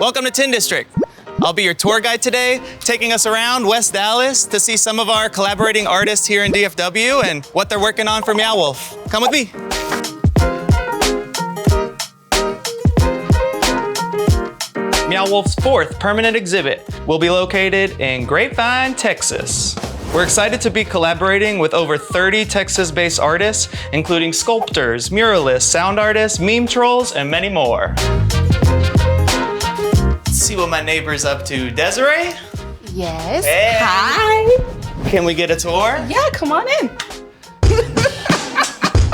Welcome to Tin District. I'll be your tour guide today, taking us around West Dallas to see some of our collaborating artists here in DFW and what they're working on for Meow Wolf. Come with me. Meow Wolf's 4th permanent exhibit will be located in Grapevine, Texas. We're excited to be collaborating with over 30 Texas-based artists, including sculptors, muralists, sound artists, meme trolls, and many more. Let's see what my neighbor's up to. Desiree? Yes. Hey. Hi. Can we get a tour? Yeah, come on in.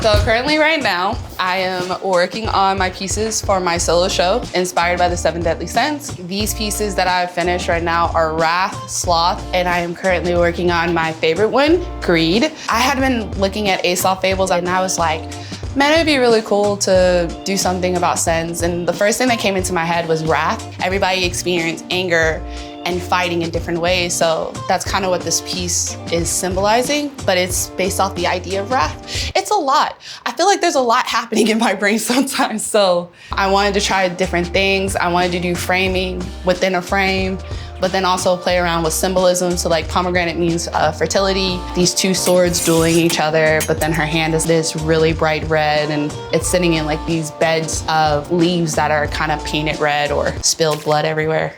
So currently right now, I am working on my pieces for my solo show, inspired by the 7 Deadly Sins. These pieces that I've finished right now are Wrath, Sloth, and I am currently working on my favorite one, Greed. I had been looking at Aesop fables and I was like, man, it'd be really cool to do something about sins. And the first thing that came into my head was wrath. Everybody experienced anger and fighting in different ways. So that's kind of what this piece is symbolizing, but it's based off the idea of wrath. It's a lot. I feel like there's a lot happening in my brain sometimes. So I wanted to try different things. I wanted to do framing within a frame, but then also play around with symbolism. So like pomegranate means fertility, these 2 swords dueling each other, but then her hand is this really bright red and it's sitting in like these beds of leaves that are kind of painted red or spilled blood everywhere,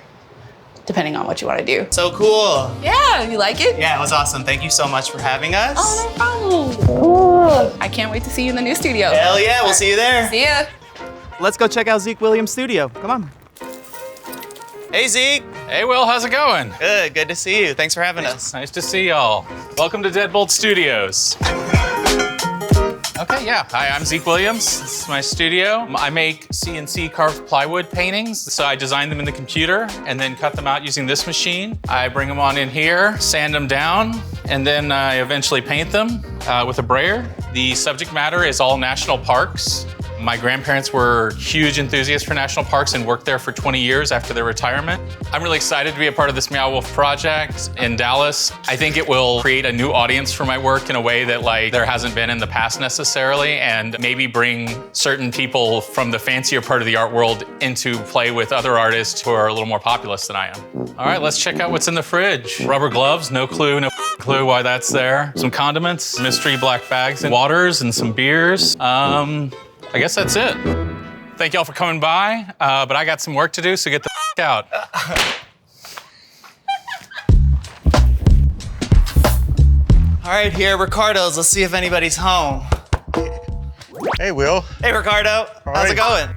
depending on what you want to do. So cool. Yeah, you like it? Yeah, it was awesome. Thank you so much for having us. Oh, no problem. Cool. I can't wait to see you in the new studio. Hell yeah, we'll see you there. See ya. Let's go check out Zeke Williams' studio. Come on. Hey, Zeke. Hey, Will, how's it going? Good to see you. Thanks for having us. Nice to see y'all. Welcome to Deadbolt Studios. Okay, yeah. Hi, I'm Zeke Williams. This is my studio. I make CNC carved plywood paintings. So I design them in the computer and then cut them out using this machine. I bring them on in here, sand them down, and then I eventually paint them with a brayer. The subject matter is all national parks. My grandparents were huge enthusiasts for national parks and worked there for 20 years after their retirement. I'm really excited to be a part of this Meow Wolf project in Dallas. I think it will create a new audience for my work in a way that like there hasn't been in the past necessarily, and maybe bring certain people from the fancier part of the art world into play with other artists who are a little more populous than I am. All right, let's check out what's in the fridge. Rubber gloves, no clue why that's there. Some condiments, mystery black bags, and waters, and some beers. I guess that's it. Thank y'all for coming by, but I got some work to do, so get the out. All right, here, Ricardo's. Let's see if anybody's home. Hey, Will. Hey, Ricardo. How's it going?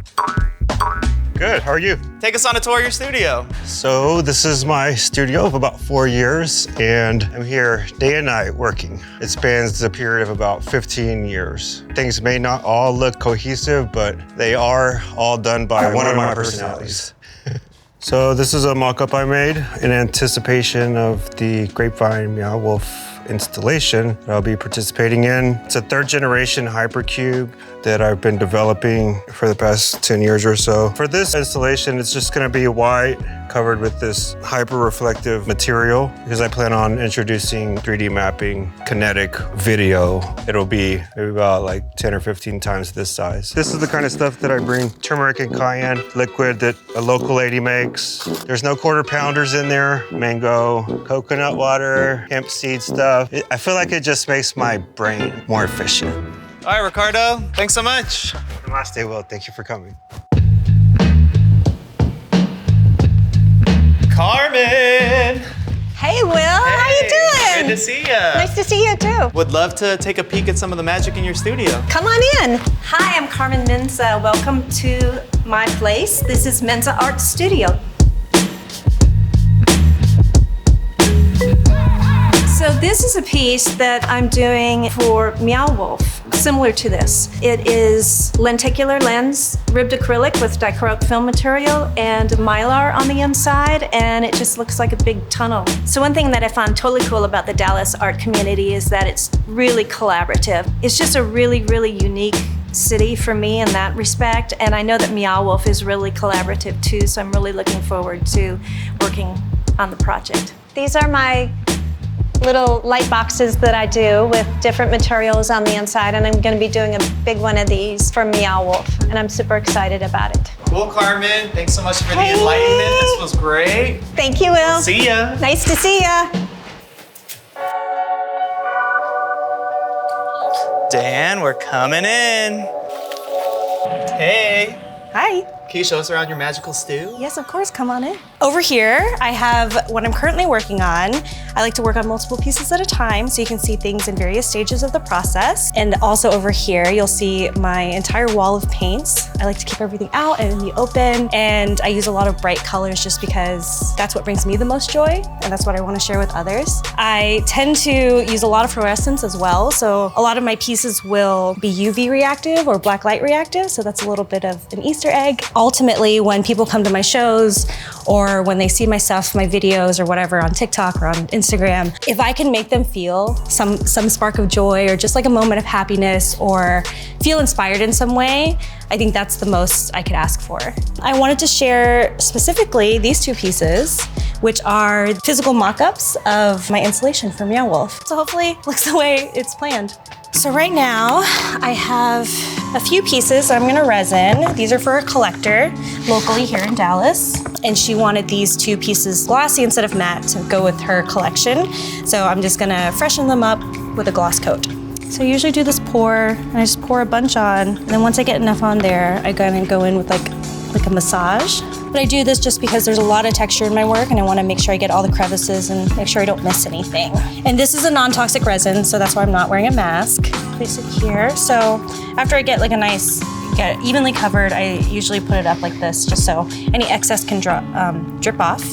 Good, how are you? Take us on a tour of your studio. So this is my studio of about 4 years, and I'm here day and night working. It spans a period of about 15 years. Things may not all look cohesive, but they are all done by one of my personalities. So this is a mock-up I made in anticipation of the Grapevine Meow Wolf installation that I'll be participating in. It's a 3rd generation hypercube that I've been developing for the past 10 years or so. For this installation, it's just gonna be white, covered with this hyper-reflective material, because I plan on introducing 3D mapping, kinetic video. It'll be maybe about like 10 or 15 times this size. This is the kind of stuff that I bring. Turmeric and cayenne liquid that a local lady makes. There's no quarter pounders in there. Mango, coconut water, hemp seed stuff. I feel like it just makes my brain more efficient. All right, Ricardo, thanks so much. Namaste, Will. Thank you for coming. Carmen. Hey, Will, how you doing? Good to see you. Nice to see you too. Would love to take a peek at some of the magic in your studio. Come on in. Hi, I'm Carmen Menza. Welcome to my place. This is Menza Art Studio. So this is a piece that I'm doing for Meow Wolf, similar to this. It is lenticular lens, ribbed acrylic with dichroic film material and mylar on the inside, and it just looks like a big tunnel. So one thing that I found totally cool about the Dallas art community is that it's really collaborative. It's just a really, really unique city for me in that respect, and I know that Meow Wolf is really collaborative too, so I'm really looking forward to working on the project. These are my little light boxes that I do with different materials on the inside, and I'm gonna be doing a big one of these for Meow Wolf, and I'm super excited about it. Cool, Carmen. Thanks so much for the enlightenment. This was great. Thank you, Will. See ya. Nice to see ya. Dan, we're coming in. Hey. Hi. Can you show us around your magical stew? Yes, of course, come on in. Over here, I have what I'm currently working on. I like to work on multiple pieces at a time so you can see things in various stages of the process. And also over here, you'll see my entire wall of paints. I like to keep everything out and in the open, and I use a lot of bright colors just because that's what brings me the most joy, and that's what I want to share with others. I tend to use a lot of fluorescence as well, so a lot of my pieces will be UV reactive or black light reactive, so that's a little bit of an Easter egg. Ultimately, when people come to my shows or when they see my stuff, my videos or whatever on TikTok or on Instagram, if I can make them feel some spark of joy or just like a moment of happiness or feel inspired in some way, I think that's the most I could ask for. I wanted to share specifically these two pieces, which are physical mock-ups of my installation for Meow Wolf. So hopefully it looks the way it's planned. So right now, I have a few pieces I'm gonna resin. These are for a collector locally here in Dallas. And she wanted these two pieces glossy instead of matte to go with her collection. So I'm just gonna freshen them up with a gloss coat. So I usually do this pour, and I just pour a bunch on. And then once I get enough on there, I kind go in with like a massage. But I do this just because there's a lot of texture in my work and I want to make sure I get all the crevices and make sure I don't miss anything. And this is a non-toxic resin, so that's why I'm not wearing a mask. Place it here. So after I get like get it evenly covered, I usually put it up like this just so any excess can drip off.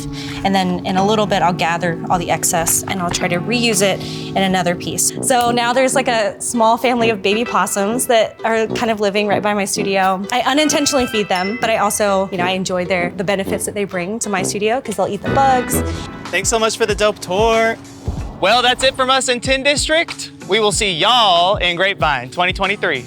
And then in a little bit, I'll gather all the excess and I'll try to reuse it in another piece. So now there's like a small family of baby possums that are kind of living right by my studio. I unintentionally feed them, but I also, I enjoy the benefits that they bring to my studio because they'll eat the bugs. Thanks so much for the dope tour. Well, that's it from us in 10 District. We will see y'all in Grapevine 2023.